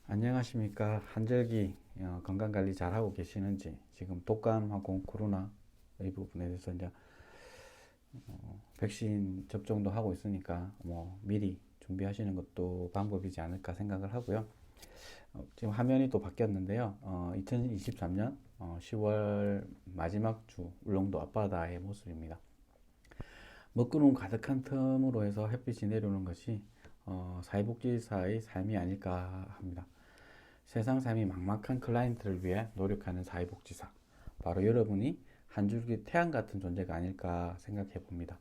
안녕하십니까. 한절기 건강관리 잘하고 계시는지, 지금 독감하고 코로나 이 부분에 대해서 이제 백신 접종도 하고 있으니까 뭐 미리 준비하시는 것도 방법이지 않을까 생각을 하고요. 지금 화면이 또 바뀌었는데요. 2023년 10월 마지막 주 울릉도 앞바다의 모습입니다. 먹구름 가득한 틈으로 해서 햇빛이 내려오는 것이 사회복지사의 삶이 아닐까 합니다. 세상 삶이 막막한 클라이언트를 위해 노력하는 사회복지사. 바로 여러분이 한 줄기 태양 같은 존재가 아닐까 생각해 봅니다.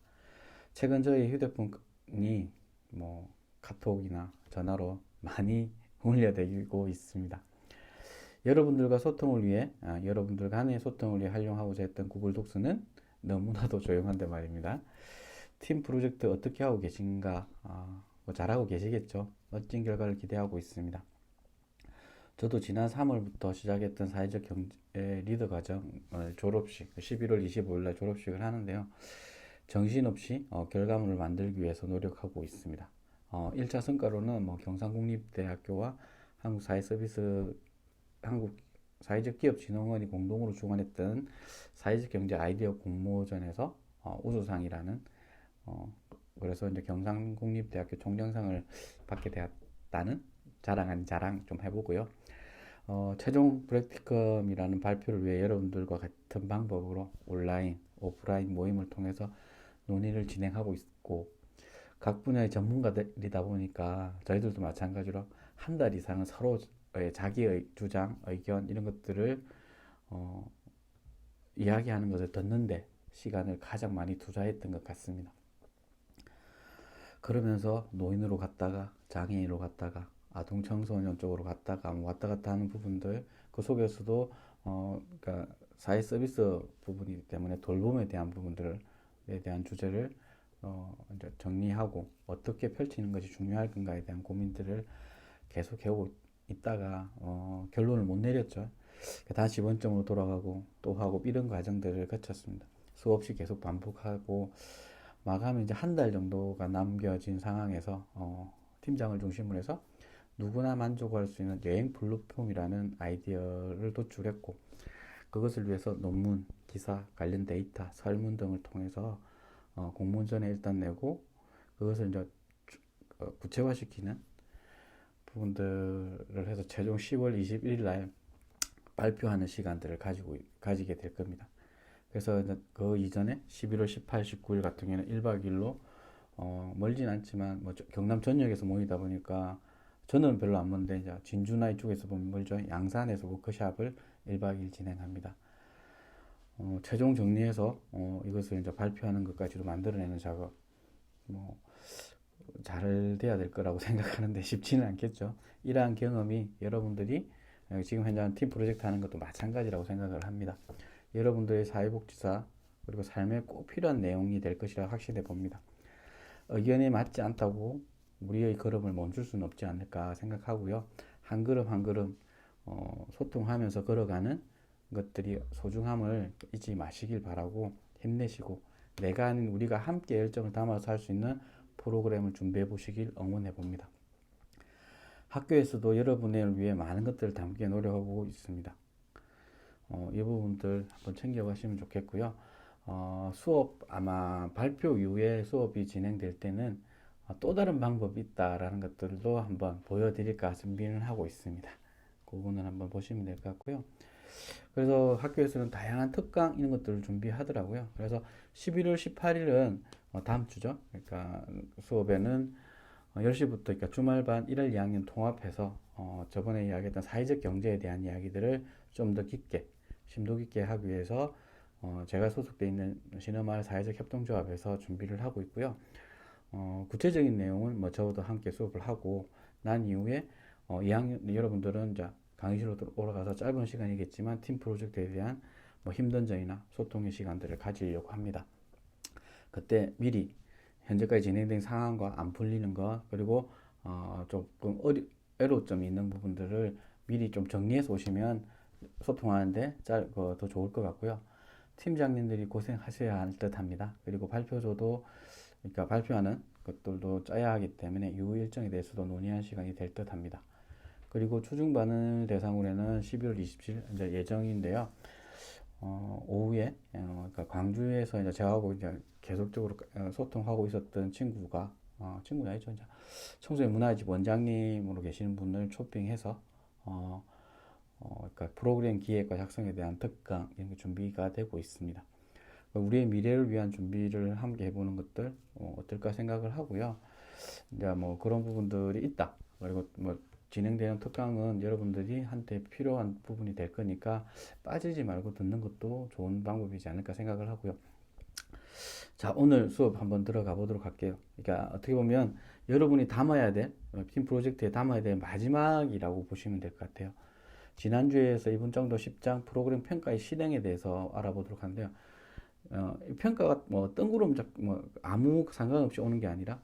최근 저희 휴대폰이 카톡이나 전화로 많이 울려대고 있습니다. 여러분들과 소통을 위해, 여러분들 간의 소통을 위해 활용하고자 했던 구글 독스는 너무나도 조용한데 말입니다. 팀 프로젝트 어떻게 하고 계신가? 잘하고 계시겠죠? 멋진 결과를 기대하고 있습니다. 저도 지난 3월부터 시작했던 사회적 경제 리더 과정 졸업식 11월 25일 날 졸업식을 하는데요. 정신없이 결과물을 만들기 위해서 노력하고 있습니다. 1차 성과로는 경상국립대학교와 한국사회서비스 한국사회적기업진흥원이 공동으로 주관했던 사회적 경제 아이디어 공모전에서 우수상이라는 그래서 이제 경상국립대학교 총장상을 받게 되었다는 자랑 아닌 자랑 좀 해보고요. 최종 프랙티컴이라는 발표를 위해 여러분들과 같은 방법으로 온라인, 오프라인 모임을 통해서 논의를 진행하고 있고, 각 분야의 전문가들이다 보니까 저희들도 마찬가지로 한 달 이상은 서로 자기의 주장, 의견 이런 것들을 이야기하는 것을 듣는데 시간을 가장 많이 투자했던 것 같습니다. 그러면서 노인으로 갔다가 장애인으로 갔다가 아동 청소년 쪽으로 갔다가 왔다 갔다 하는 부분들, 그 속에서도 그러니까 사회 서비스 부분이기 때문에 돌봄에 대한 부분들에 대한 주제를 이제 정리하고 어떻게 펼치는 것이 중요할 건가에 대한 고민들을 계속 해오고 있다가 결론을 못 내렸죠. 다시 원점으로 돌아가고 또 하고 이런 과정들을 거쳤습니다. 수없이 계속 반복하고 마감이 이제 한 달 정도가 남겨진 상황에서 팀장을 중심으로 해서 누구나 만족할 수 있는 여행 플랫폼이라는 아이디어를 도출했고, 그것을 위해서 논문, 기사, 관련 데이터, 설문 등을 통해서 공모전에 일단 내고 그것을 이제 구체화시키는 부분들을 해서 최종 10월 21일 날 발표하는 시간들을 가지게 될 겁니다. 그래서 그 이전에 11월 18, 19일 같은 경우에는 1박 2일로 멀진 않지만 경남 전역에서 모이다 보니까 저는 별로 안 먼데 이제 진주나 이쪽에서 보면 멀죠. 양산에서 워크숍을 1박 2일 진행합니다. 최종 정리해서 이것을 이제 발표하는 것까지도 만들어내는 작업 잘 돼야 될 거라고 생각하는데 쉽지는 않겠죠. 이러한 경험이 여러분들이 지금 현재 팀 프로젝트 하는 것도 마찬가지라고 생각을 합니다. 여러분들의 사회복지사 그리고 삶에 꼭 필요한 내용이 될 것이라 확신해 봅니다. 의견에 맞지 않다고 우리의 걸음을 멈출 수는 없지 않을까 생각하고요. 한 걸음 한 걸음 소통하면서 걸어가는 것들이 소중함을 잊지 마시길 바라고 힘내시고 내가 아닌 우리가 함께 열정을 담아서 할 수 있는 프로그램을 준비해 보시길 응원해 봅니다. 학교에서도 여러분을 위해 많은 것들을 담기에 노력하고 있습니다. 이 부분들 한번 챙겨가시면 좋겠고요. 수업 아마 발표 이후에 수업이 진행될 때는 또 다른 방법이 있다라는 것들도 한번 보여드릴까 준비는 하고 있습니다. 그 부분은 한번 보시면 될 것 같고요. 그래서 학교에서는 다양한 특강 이런 것들을 준비하더라고요. 그래서 11월 18일은 다음 주죠. 그러니까 수업에는 10시부터 그러니까 주말반 1월 2학년 통합해서 저번에 이야기했던 사회적 경제에 대한 이야기들을 좀 더 깊게 심도 깊게 하기 위해서 제가 소속돼 있는 신어마을 사회적 협동조합에서 준비를 하고 있고요. 구체적인 내용은 저도 함께 수업을 하고 난 이후에 2학년 여러분들은 이제 강의실로 올라가서 짧은 시간이겠지만 팀 프로젝트에 대한 힘든 점이나 소통의 시간들을 가지려고 합니다. 그때 미리 현재까지 진행된 상황과 안 풀리는 것 그리고 조금 애로점이 있는 부분들을 미리 좀 정리해서 오시면 소통하는데 더 좋을 것 같고요. 팀장님들이 고생하셔야 할 듯 합니다. 그리고 발표조도 그러니까 발표하는 것들도 짜야 하기 때문에 이후 일정에 대해서도 논의하는 시간이 될 듯 합니다. 그리고 초중반을 대상으로는 12월 27일 이제 예정인데요. 오후에 그러니까 광주에서 이제 저하고 이제 계속적으로 소통하고 있었던 친구가 친구는 아니죠. 이제 청소년 문화집 원장님으로 계시는 분을 초빙해서 그러니까 프로그램 기획과 작성에 대한 특강 이런 게 준비가 되고 있습니다. 우리의 미래를 위한 준비를 함께 해보는 것들 어떨까 생각을 하고요. 이제 뭐 그런 부분들이 있다. 그리고 뭐 진행되는 특강은 여러분들이 한테 필요한 부분이 될 거니까 빠지지 말고 듣는 것도 좋은 방법이지 않을까 생각을 하고요. 자, 오늘 수업 한번 들어가 보도록 할게요. 그러니까 어떻게 보면 여러분이 담아야 될, 팀 프로젝트에 담아야 될 마지막이라고 보시면 될 것 같아요. 지난주에서 이번 정도 10장 프로그램 평가의 실행에 대해서 알아보도록 하는데요. 평가가 뭐 뜬구름 뭐 아무 상관없이 오는 게 아니라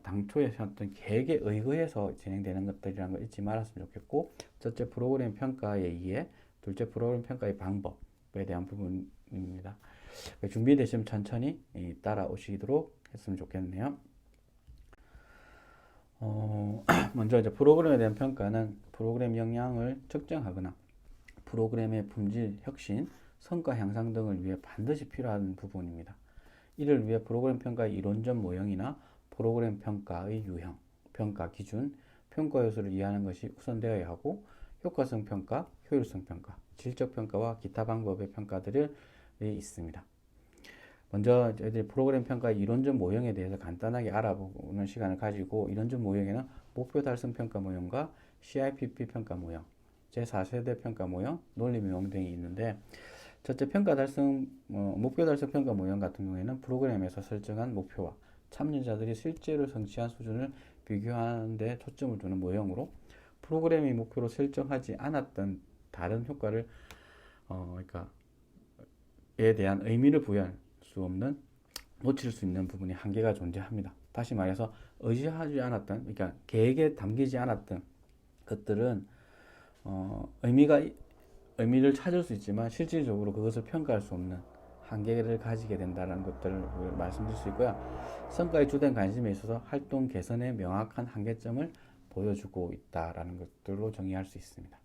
당초에 세웠던 계획에 의거해서 진행되는 것들이라는 걸 잊지 말았으면 좋겠고, 첫째 프로그램 평가에 의해 둘째 프로그램 평가의 방법에 대한 부분입니다. 준비되시면 천천히 따라오시도록 했으면 좋겠네요. 먼저 이제 프로그램에 대한 평가는 프로그램 역량을 측정하거나 프로그램의 품질, 혁신, 성과 향상 등을 위해 반드시 필요한 부분입니다. 이를 위해 프로그램 평가의 이론적 모형이나 프로그램 평가의 유형, 평가 기준, 평가 요소를 이해하는 것이 우선되어야 하고, 효과성 평가, 효율성 평가, 질적 평가와 기타 방법의 평가들이 있습니다. 먼저 저희들이 프로그램 평가의 이론적 모형에 대해서 간단하게 알아보는 시간을 가지고, 이론적 모형에는 목표 달성 평가 모형과 CIPP 평가 모형, 제4세대 평가 모형, 논리 모형 등이 있는데, 첫째 평가 달성, 목표 달성 평가 모형 같은 경우에는 프로그램에서 설정한 목표와 참여자들이 실제로 성취한 수준을 비교하는 데 초점을 두는 모형으로, 프로그램이 목표로 설정하지 않았던 다른 효과를 그러니까 에 대한 의미를 부여할 수 없는, 놓칠 수 있는 부분이 한계가 존재합니다. 다시 말해서 의지하지 않았던, 그러니까 계획에 담기지 않았던 것들은 의미를 찾을 수 있지만 실질적으로 그것을 평가할 수 없는 한계를 가지게 된다는 것들을 말씀드릴 수 있고요. 성과에 주된 관심에 있어서 활동 개선의 명확한 한계점을 보여주고 있다라는 것들로 정의할 수 있습니다.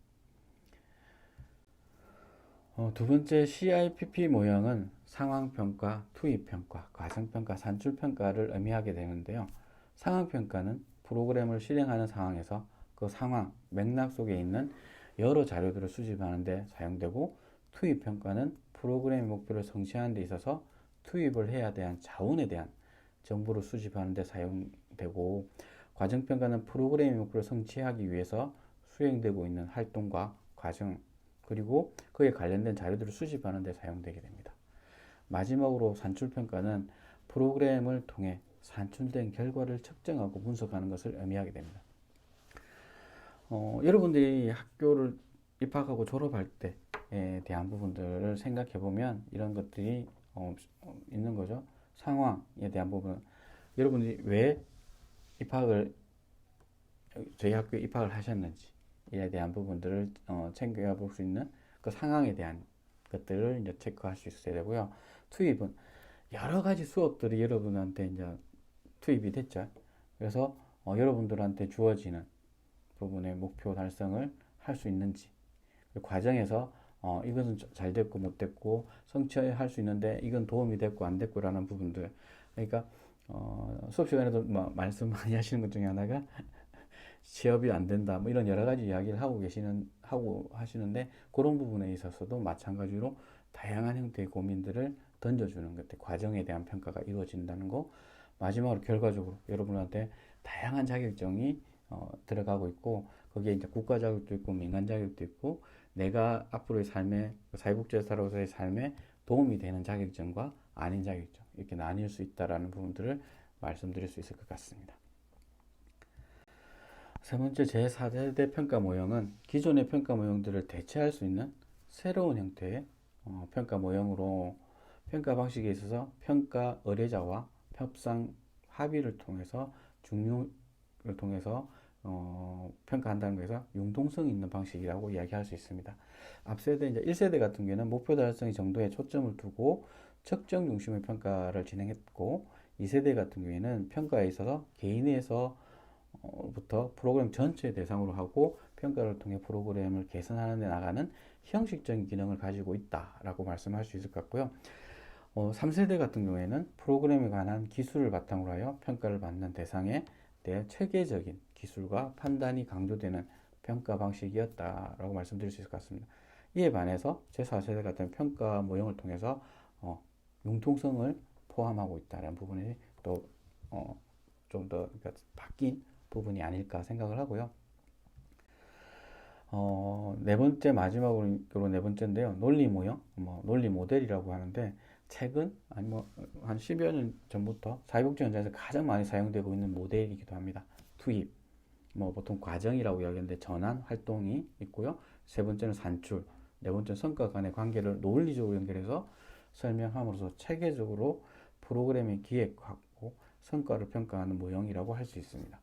두 번째 CIPP 모형은 상황평가, 투입평가, 과정평가, 산출평가를 의미하게 되는데요. 상황평가는 프로그램을 실행하는 상황에서 그 상황, 맥락 속에 있는 여러 자료들을 수집하는 데 사용되고, 투입평가는 프로그램의 목표를 성취하는 데 있어서 투입을 해야 대한 자원에 대한 정보를 수집하는 데 사용되고, 과정평가는 프로그램의 목표를 성취하기 위해서 수행되고 있는 활동과 과정, 그리고 그에 관련된 자료들을 수집하는 데 사용되게 됩니다. 마지막으로 산출평가는 프로그램을 통해 산출된 결과를 측정하고 분석하는 것을 의미하게 됩니다. 여러분들이 학교를 입학하고 졸업할 때에 대한 부분들을 생각해 보면 이런 것들이 있는 거죠. 상황에 대한 부분, 여러분들이 왜 저희 학교에 입학을 하셨는지에 대한 부분들을 챙겨볼 수 있는 그 상황에 대한 것들을 이제 체크할 수 있어야 되고요. 투입은 여러 가지 수업들이 여러분한테 이제 투입이 됐죠. 그래서 여러분들한테 주어지는 부분의 목표 달성을 할 수 있는지, 그 과정에서 이것은 잘 됐고 못 됐고 성취할 수 있는데 이건 도움이 됐고 안 됐고라는 부분들, 그러니까 수업 시간에도 말씀 많이 하시는 것 중에 하나가 취업이 안 된다 뭐 이런 여러 가지 이야기를 하고 하시는데, 그런 부분에 있어서도 마찬가지로 다양한 형태의 고민들을 던져주는 것들, 과정에 대한 평가가 이루어진다는 거. 마지막으로 결과적으로 여러분한테 다양한 자격증이 들어가고 있고, 거기에 이제 국가 자격도 있고 민간 자격도 있고, 내가 앞으로의 삶에, 사회복지사로서의 삶에 도움이 되는 자격증과 아닌 자격증, 이렇게 나뉠 수 있다라는 부분들을 말씀드릴 수 있을 것 같습니다. 세 번째 제4세대 평가 모형은 기존의 평가 모형들을 대체할 수 있는 새로운 형태의 평가 모형으로, 평가 방식에 있어서 평가 의뢰자와 협상 합의를 통해서 중요를 통해서 평가한다는 것에서 융통성 있는 방식이라고 이야기할 수 있습니다. 앞세대 이제 1세대 같은 경우에는 목표 달성 정도에 초점을 두고 측정 중심의 평가를 진행했고, 2세대 같은 경우에는 평가에 있어서 개인에서 부터 프로그램 전체 대상으로 하고 평가를 통해 프로그램을 개선하는 데 나가는 형식적인 기능을 가지고 있다라고 말씀할 수 있을 것 같고요. 3세대 같은 경우에는 프로그램에 관한 기술을 바탕으로 하여 평가를 받는 대상에 대해 체계적인 기술과 판단이 강조되는 평가 방식이었다라고 말씀드릴 수 있을 것 같습니다. 이에 반해서 제4세대 같은 평가 모형을 통해서 융통성을 포함하고 있다는 부분이 또 좀 더 그러니까 바뀐 부분이 아닐까 생각을 하고요. 네 번째 마지막으로 네 번째인데요. 논리 모형, 논리 모델이라고 하는데 최근 아니 한 10여 년 전부터 사회복지 현장에서 가장 많이 사용되고 있는 모델이기도 합니다. 투입, 보통 과정이라고 이야기하는데 전환 활동이 있고요. 세 번째는 산출, 네 번째는 성과 간의 관계를 논리적으로 연결해서 설명함으로써 체계적으로 프로그램의 기획하고 성과를 평가하는 모형이라고 할 수 있습니다.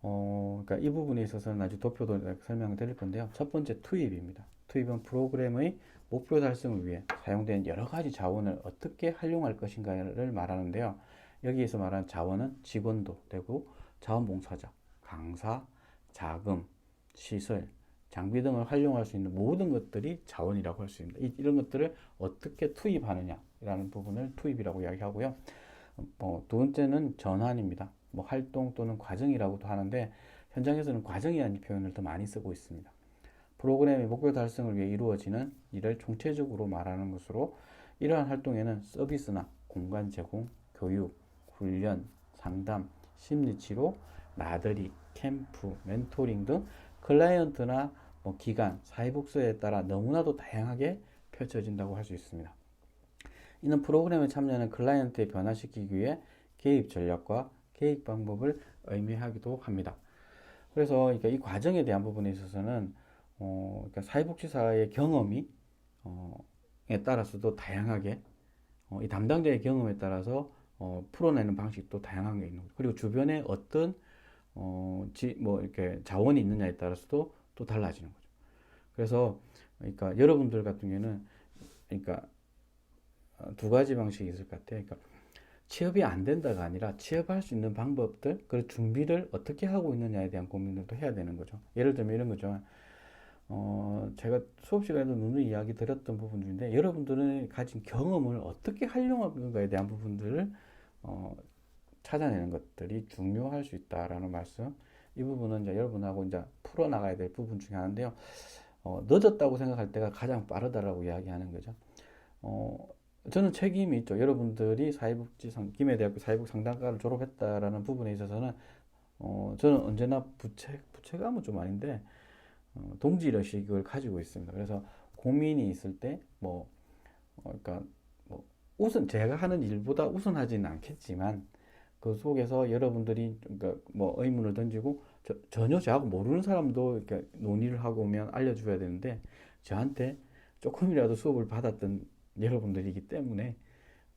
그러니까 이 부분에 있어서는 아주 도표도 설명을 드릴 건데요. 첫 번째 투입입니다. 투입은 프로그램의 목표 달성을 위해 사용된 여러 가지 자원을 어떻게 활용할 것인가를 말하는데요. 여기에서 말하는 자원은 직원도 되고 자원봉사자, 강사, 자금, 시설, 장비 등을 활용할 수 있는 모든 것들이 자원이라고 할 수 있습니다. 이런 것들을 어떻게 투입하느냐라는 부분을 투입이라고 이야기하고요. 두 번째는 전환입니다. 활동 또는 과정이라고도 하는데 현장에서는 과정이라는 표현을 더 많이 쓰고 있습니다. 프로그램의 목표 달성을 위해 이루어지는 일을 총체적으로 말하는 것으로 이러한 활동에는 서비스나 공간 제공, 교육, 훈련, 상담, 심리치료, 나들이, 캠프, 멘토링 등 클라이언트나 기관, 사회복지에 따라 너무나도 다양하게 펼쳐진다고 할 수 있습니다. 이는 프로그램에 참여하는 클라이언트에 변화시키기 위해 개입 전략과 개입 방법을 의미하기도 합니다. 그래서 그러니까 이 과정에 대한 부분에 있어서는 그러니까 사회복지사의 경험이 에 따라서도 다양하게 이 담당자의 경험에 따라서 풀어내는 방식도 다양한 게 있는 거죠. 그리고 주변에 어떤 이렇게 자원이 있느냐에 따라서도 또 달라지는 거죠. 그래서 그러니까 여러분들 같은 경우에는 그러니까 두 가지 방식이 있을 것 같아요. 그러니까 취업이 안 된다가 아니라 취업할 수 있는 방법들, 그 준비를 어떻게 하고 있느냐에 대한 고민들도 해야 되는 거죠. 예를 들면 이런 거죠. 제가 수업 시간에도 누누이 이야기 드렸던 부분 중인데 여러분들은 가진 경험을 어떻게 활용할 건가에 대한 부분들을 찾아내는 것들이 중요할 수 있다라는 말씀. 이 부분은 이제 여러분하고 이제 풀어나가야 될 부분 중에 하나인데요. 늦었다고 생각할 때가 가장 빠르다라고 이야기하는 거죠. 저는 책임이 있죠. 여러분들이 김해대학교 사회복지상담과를 졸업했다라는 부분에 있어서는 저는 언제나 부채감은 좀 아닌데 동질의식을 가지고 있습니다. 그래서 고민이 있을 때 그러니까 제가 하는 일보다 우선하지는 않겠지만 그 속에서 여러분들이 그러니까 의문을 던지고 전혀 저하고 모르는 사람도 이렇게 논의를 하고 오면 알려줘야 되는데 저한테 조금이라도 수업을 받았던 여러분들이기 때문에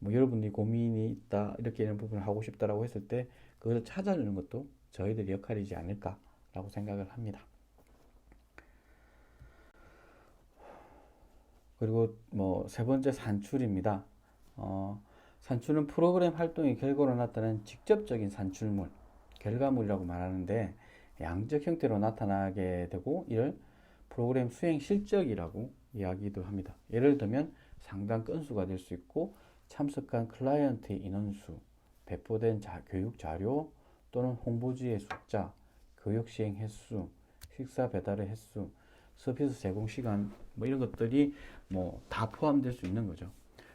여러분들이 고민이 있다 이렇게 이런 부분을 하고 싶다라고 했을 때 그걸 찾아주는 것도 저희들의 역할이지 않을까라고 생각을 합니다. 그리고 세 번째 산출입니다. 산출은 프로그램 활동의 결과로 나타나는 직접적인 산출물, 결과물이라고 말하는데 양적 형태로 나타나게 되고 이를 프로그램 수행 실적이라고 이야기도 합니다. 예를 들면 상담 건수가 될 수 있고 참석한 클라이언트의 인원수, 배포된 교육 자료 또는 홍보지의 숫자, 교육 시행 횟수, 식사 배달의 횟수, 서비스 제공 시간 이런 것들이 다 포함될 수 있는 거죠.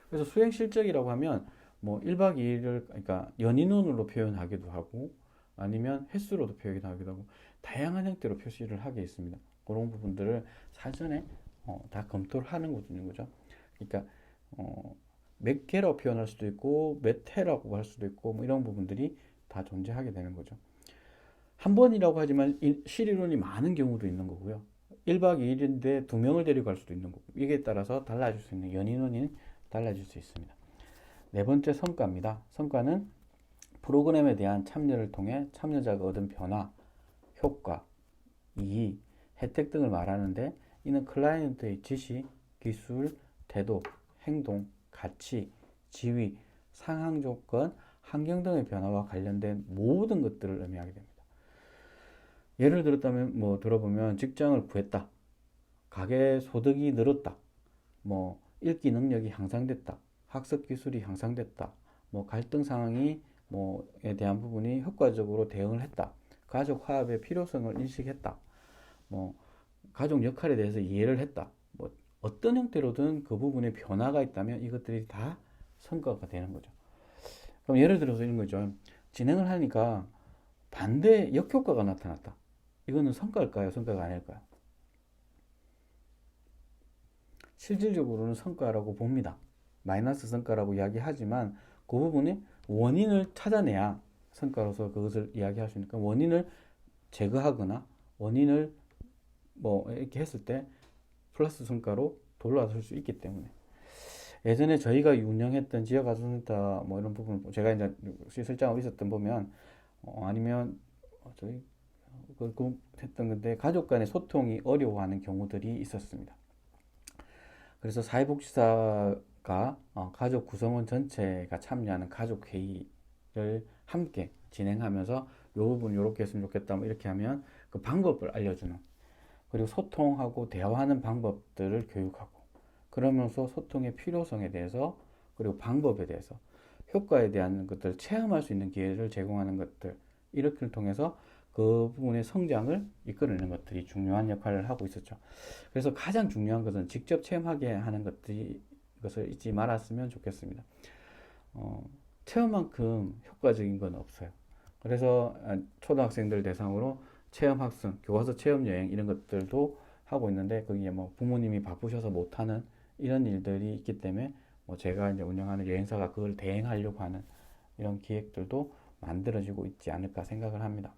그래서 수행 실적이라고 하면 1박 2일을 그러니까 연인원으로 표현하기도 하고 아니면 횟수로도 표현하기도 하고 다양한 형태로 표시를 하게 있습니다. 그런 부분들을 사전에 다 검토를 하는 거죠. 그러니까 몇 개라고 표현할 수도 있고 몇 회라고 할 수도 있고 이런 부분들이 다 존재하게 되는 거죠. 한 번이라고 하지만 실이론이 많은 경우도 있는 거고요. 1박 2일인데 2명을 데리고 갈 수도 있는 거고 이게 따라서 달라질 수 있는 연인원이 달라질 수 있습니다. 네 번째 성과입니다. 성과는 프로그램에 대한 참여를 통해 참여자가 얻은 변화, 효과, 이익, 혜택 등을 말하는데 이는 클라이언트의 지시, 기술, 태도, 행동, 가치, 지위, 상황 조건, 환경 등의 변화와 관련된 모든 것들을 의미하게 됩니다. 예를 들었다면 뭐 들어보면 직장을 구했다, 가계 소득이 늘었다, 뭐 읽기 능력이 향상됐다, 학습 기술이 향상됐다, 뭐 갈등 상황이 뭐에 대한 부분이 효과적으로 대응을 했다, 가족 화합의 필요성을 인식했다, 뭐 가족 역할에 대해서 이해를 했다. 뭐 어떤 형태로든 그 부분에 변화가 있다면 이것들이 다 성과가 되는 거죠. 그럼 예를 들어서 이런 거죠. 진행을 하니까 반대 역효과가 나타났다. 이거는 성과일까요? 성과가 아닐까요? 실질적으로는 성과라고 봅니다. 마이너스 성과라고 이야기하지만 그 부분이 원인을 찾아내야 성과로서 그것을 이야기할 수 있으니까 원인을 제거하거나 원인을 뭐 이렇게 했을 때 플러스 성과로 돌아설 수 있기 때문에 예전에 저희가 운영했던 지역아동센터 뭐 이런 부분 제가 이제 실장으로 있었던 보면 아니면 저희 그 했던 건데 가족 간의 소통이 어려워하는 경우들이 있었습니다. 그래서 사회복지사가 가족 구성원 전체가 참여하는 가족 회의를 함께 진행하면서 요 부분 이렇게 했으면 좋겠다 뭐 이렇게 하면 그 방법을 알려주는 그리고 소통하고 대화하는 방법들을 교육하고 그러면서 소통의 필요성에 대해서 그리고 방법에 대해서 효과에 대한 것들을 체험할 수 있는 기회를 제공하는 것들 이렇게 통해서 그 부분의 성장을 이끌어내는 것들이 중요한 역할을 하고 있었죠. 그래서 가장 중요한 것은 직접 체험하게 하는 것을 잊지 말았으면 좋겠습니다. 체험만큼 효과적인 건 없어요. 그래서 초등학생들 대상으로 체험학습, 교과서 체험여행 이런 것들도 하고 있는데 거기에 뭐 부모님이 바쁘셔서 못하는 이런 일들이 있기 때문에 뭐 제가 이제 운영하는 여행사가 그걸 대행하려고 하는 이런 기획들도 만들어지고 있지 않을까 생각을 합니다.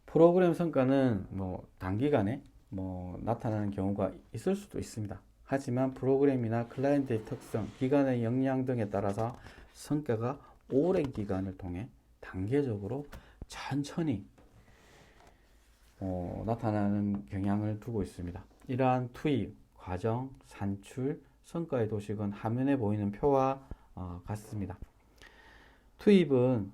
프로그램 성과는 뭐 단기간에 뭐 나타나는 경우가 있을 수도 있습니다. 하지만 프로그램이나 클라이언트의 특성, 기관의 역량 등에 따라서 성과가 오랜 기간을 통해 단계적으로 천천히 나타나는 경향을 두고 있습니다. 이러한 투입, 과정, 산출, 성과의 도식은 화면에 보이는 표와 같습니다. 투입은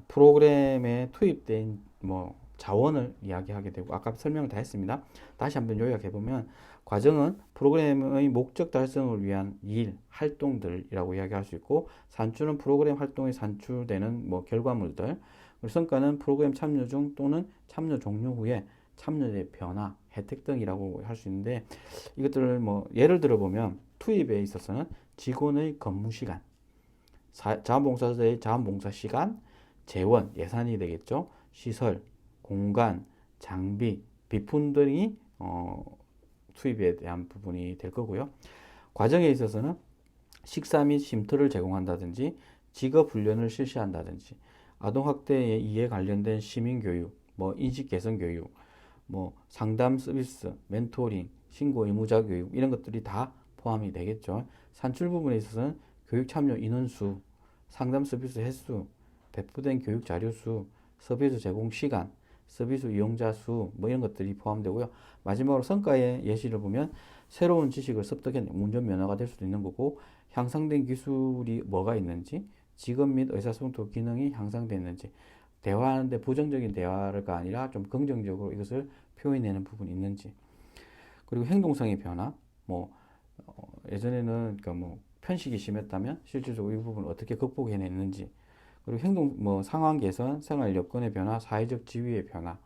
프로그램에 투입된 뭐 자원을 이야기하게 되고 아까 설명을 다 했습니다. 다시 한번 요약해 보면 과정은 프로그램의 목적 달성을 위한 일, 활동들이라고 이야기할 수 있고 산출은 프로그램 활동에 산출되는 뭐 결과물들 그리고 성과는 프로그램 참여 중 또는 참여 종료 후에 참여의 변화, 혜택 등이라고 할 수 있는데 이것들을 뭐 예를 들어 보면 투입에 있어서는 직원의 근무 시간, 자원봉사자의 자원봉사 시간, 재원, 예산이 되겠죠. 시설, 공간, 장비, 비품 등이 투입에 대한 부분이 될 거고요. 과정에 있어서는 식사 및 쉼터를 제공한다든지 직업 훈련을 실시한다든지 아동학대에 이에 관련된 시민교육, 뭐 인식 개선 교육, 뭐 상담 서비스, 멘토링, 신고 의무자 교육 이런 것들이 다 포함이 되겠죠. 산출 부분에 있어서는 교육 참여 인원수, 상담 서비스 횟수, 배포된 교육 자료 수, 서비스 제공 시간, 서비스 이용자 수, 뭐 이런 것들이 포함되고요. 마지막으로 성과의 예시를 보면 새로운 지식을 습득해 운전 면허가 될 수도 있는 거고 향상된 기술이 뭐가 있는지 직업 및 의사소통 기능이 향상됐는지 대화하는데 부정적인 대화가 아니라 좀 긍정적으로 이것을 표현해내는 부분이 있는지 그리고 행동성의 변화 뭐 예전에는 그러니까 뭐 편식이 심했다면 실질적으로 이 부분을 어떻게 극복해냈는지 그리고 행동 뭐 상황 개선, 생활 여건의 변화, 사회적 지위의 변화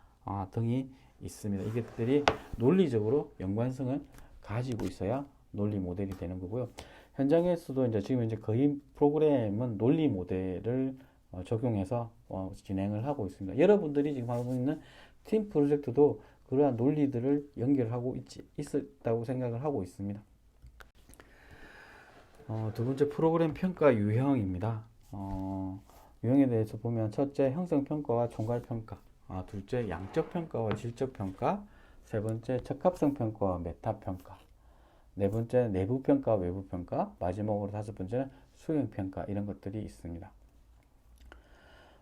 등이 있습니다. 이것들이 논리적으로 연관성을 가지고 있어야 논리 모델이 되는 거고요. 현장에서도 이제 지금 이제 거의 프로그램은 논리 모델을 적용해서 진행을 하고 있습니다. 여러분들이 지금 하고 있는 팀 프로젝트도 그러한 논리들을 연결하고 있었다고 생각을 하고 있습니다. 두 번째 프로그램 평가 유형입니다. 유형에 대해서 보면 첫째 형성평가와 총괄평가, 둘째 양적평가와 질적평가, 세 번째 적합성평가와 메타평가, 네 번째 내부평가, 외부평가, 마지막으로 다섯 번째는 수행평가 이런 것들이 있습니다.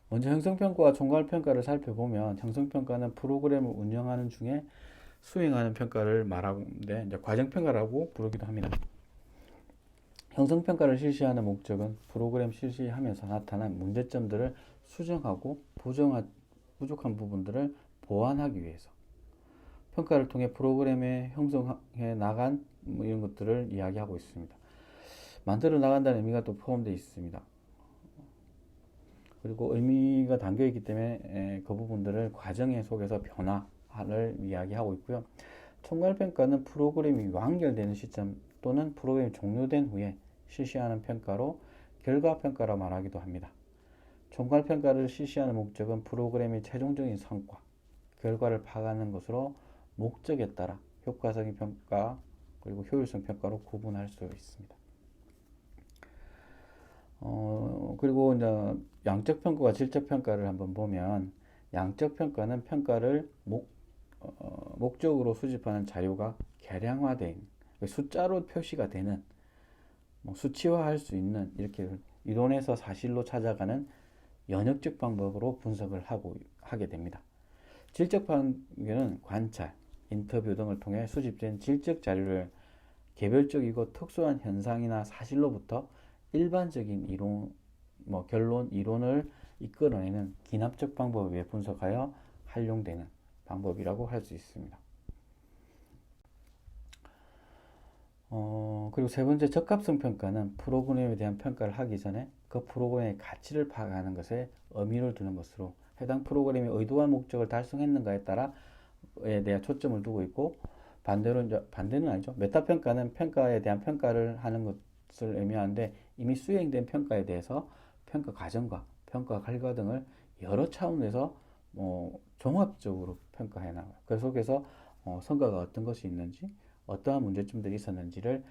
먼저 형성평가와 총괄평가를 살펴보면 형성평가는 프로그램을 운영하는 중에 수행하는 평가를 말하는데 이제 과정평가라고 부르기도 합니다. 형성평가를 실시하는 목적은 프로그램 실시하면서 나타난 문제점들을 수정하고 보정하는 부족한 부분들을 보완하기 위해서 평가를 통해 프로그램에 형성해 나간 뭐 이런 것들을 이야기하고 있습니다. 만들어 나간다는 의미가 또 포함되어 있습니다. 그리고 의미가 담겨 있기 때문에 그 부분들을 과정의 속에서 변화를 이야기하고 있고요. 총괄평가는 프로그램이 완결되는 시점 또는 프로그램이 종료된 후에 실시하는 평가로 결과평가라 말하기도 합니다. 총괄평가를 실시하는 목적은 프로그램의 최종적인 성과, 결과를 파악하는 것으로 목적에 따라 효과적인 평가 그리고 효율성 평가로 구분할 수 있습니다. 그리고 이제 양적 평가와 질적 평가를 한번 보면 양적 평가는 평가를 목적으로 수집하는 자료가 계량화된 숫자로 표시가 되는 수치화할 수 있는 이렇게 이론에서 사실로 찾아가는 연역적 방법으로 분석을 하게 됩니다. 질적 판결은 관찰, 인터뷰 등을 통해 수집된 질적 자료를 개별적이고 특수한 현상이나 사실로부터 일반적인 이론, 결론, 이론을 이끌어내는 기납적 방법에 분석하여 활용되는 방법이라고 할 수 있습니다. 그리고 세 번째 적합성 평가는 프로그램에 대한 평가를 하기 전에 그 프로그램의 가치를 파악하는 것에 의미를 두는 것으로 해당 프로그램이 의도한 목적을 달성했는가에 따라에 대한 초점을 두고 있고 반대는 아니죠. 메타 평가는 평가에 대한 평가를 하는 것을 의미하는데 이미 수행된 평가에 대해서 평가 과정과 평가 결과 등을 여러 차원에서 종합적으로 평가해 나가요. 그 속에서 성과가 어떤 것이 있는지 어떠한 문제점들이 있었는지를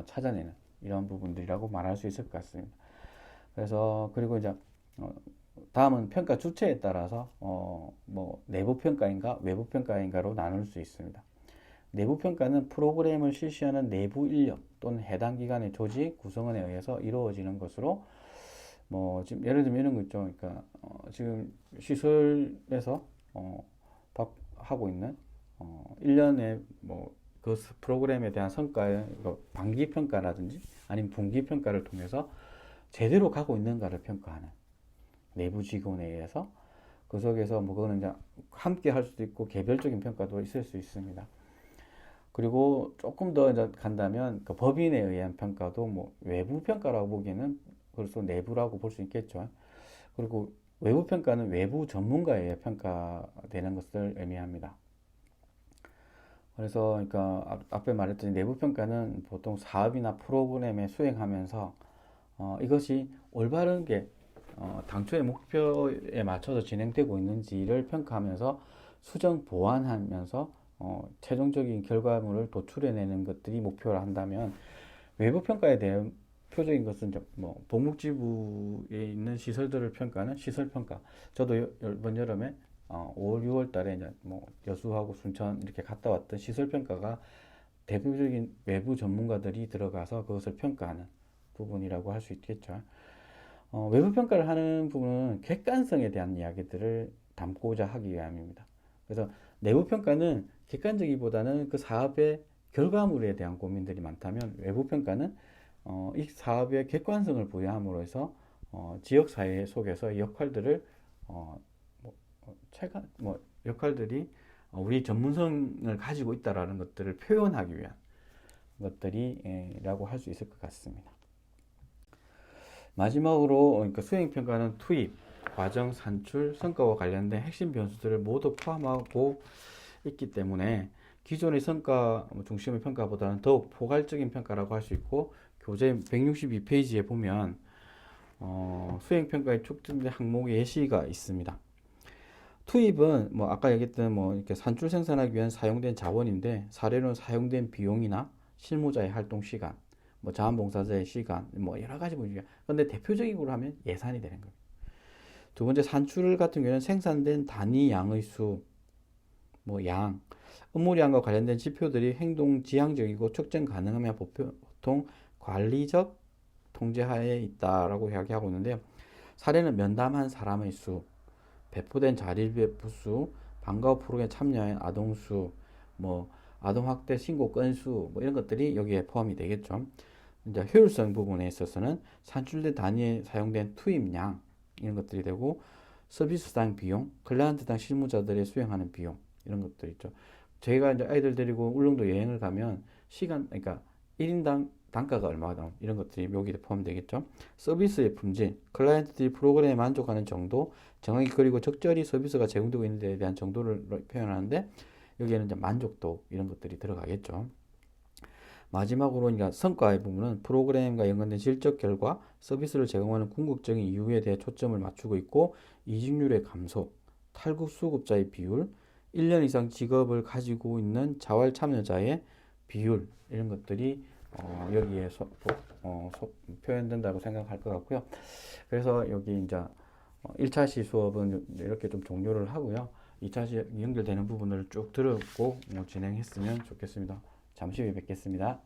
찾아내는 이런 부분들이라고 말할 수 있을 것 같습니다. 그래서 그리고 이제 다음은 평가 주체에 따라서 내부 평가인가 외부 평가인가로 나눌 수 있습니다. 내부 평가는 프로그램을 실시하는 내부 인력 또는 해당 기관의 조직 구성원에 의해서 이루어지는 것으로 지금 예를 들면 이런 거 있죠. 그러니까 지금 시설에서 하고 있는 1년에 그 프로그램에 대한 성과의 반기 평가라든지 아니면 분기 평가를 통해서 제대로 가고 있는가를 평가하는 내부 직원에 의해서 그 속에서 그거는 이제 함께 할 수도 있고 개별적인 평가도 있을 수 있습니다. 그리고 조금 더 이제 간다면 그 법인에 의한 평가도 외부 평가라고 보기에는 벌써 내부라고 볼 수 있겠죠. 그리고 외부 평가는 외부 전문가에 의해 평가되는 것을 의미합니다. 그래서 그러니까 앞에 말했던 내부 평가는 보통 사업이나 프로그램에 수행하면서 이것이 올바른 게 당초의 목표에 맞춰서 진행되고 있는지를 평가하면서 수정 보완하면서 최종적인 결과물을 도출해내는 것들이 목표라 한다면 외부 평가에 대한 표적인 것은 복목지부에 있는 시설들을 평가하는 시설 평가. 저도 이번 여름에 5월, 6월 달에 이제 여수하고 순천 이렇게 갔다 왔던 시설 평가가 대표적인 외부 전문가들이 들어가서 그것을 평가하는 부분이라고 할 수 있겠죠. 외부 평가를 하는 부분은 객관성에 대한 이야기들을 담고자 하기 위함입니다. 그래서 내부 평가는 객관적이보다는 그 사업의 결과물에 대한 고민들이 많다면 외부 평가는 이 사업의 객관성을 부여함으로 해서 지역사회 속에서 역할들을 역할들이 우리 전문성을 가지고 있다라는 것들을 표현하기 위한 것들이라고 할 수 있을 것 같습니다. 마지막으로 그러니까 수행평가는 투입, 과정, 산출, 성과와 관련된 핵심 변수들을 모두 포함하고 있기 때문에 기존의 성과 중심의 평가보다는 더욱 포괄적인 평가라고 할 수 있고 교재 162페이지에 보면 수행평가의 촉진된 항목의 예시가 있습니다. 투입은 아까 얘기했던 이렇게 산출 생산하기 위한 사용된 자원인데 사례로는 사용된 비용이나 실무자의 활동 시간, 자원봉사자의 시간, 여러 가지 분야가. 근데 대표적으로 하면 예산이 되는 겁니다. 두 번째 산출 같은 경우는 생산된 단위 양의 수, 양, 업무량과 관련된 지표들이 행동 지향적이고 측정 가능하며 보통 관리적 통제하에 있다라고 이야기하고 있는데요. 사례는 면담한 사람의 수, 배포된 자리 배포 수, 방과후 프로그램에 참여한 아동 수, 아동 학대 신고 건수, 이런 것들이 여기에 포함이 되겠죠. 이제 효율성 부분에 있어서는 산출된 단위에 사용된 투입량 이런 것들이 되고 서비스당 비용, 클라이언트당 실무자들의 수행하는 비용 이런 것들 있죠. 저희가 이제 아이들 데리고 울릉도 여행을 가면 시간 그러니까 1인당 단가가 얼마다 이런 것들이 여기에 포함되겠죠. 서비스의 품질, 클라이언트들이 프로그램에 만족하는 정도, 정확히 그리고 적절히 서비스가 제공되고 있는 데에 대한 정도를 표현하는데 여기에는 이제 만족도 이런 것들이 들어가겠죠. 마지막으로 그러니까 성과의 부분은 프로그램과 연관된 실적 결과, 서비스를 제공하는 궁극적인 이유에 대해 초점을 맞추고 있고 이직률의 감소, 탈북 수급자의 비율, 1년 이상 직업을 가지고 있는 자활 참여자의 비율 이런 것들이 여기에 표현된다고 생각할 것 같고요. 그래서 여기 이제 1차시 수업은 이렇게 좀 종료를 하고요. 2차시 연결되는 부분을 쭉 들었고 진행했으면 좋겠습니다. 잠시 후에 뵙겠습니다.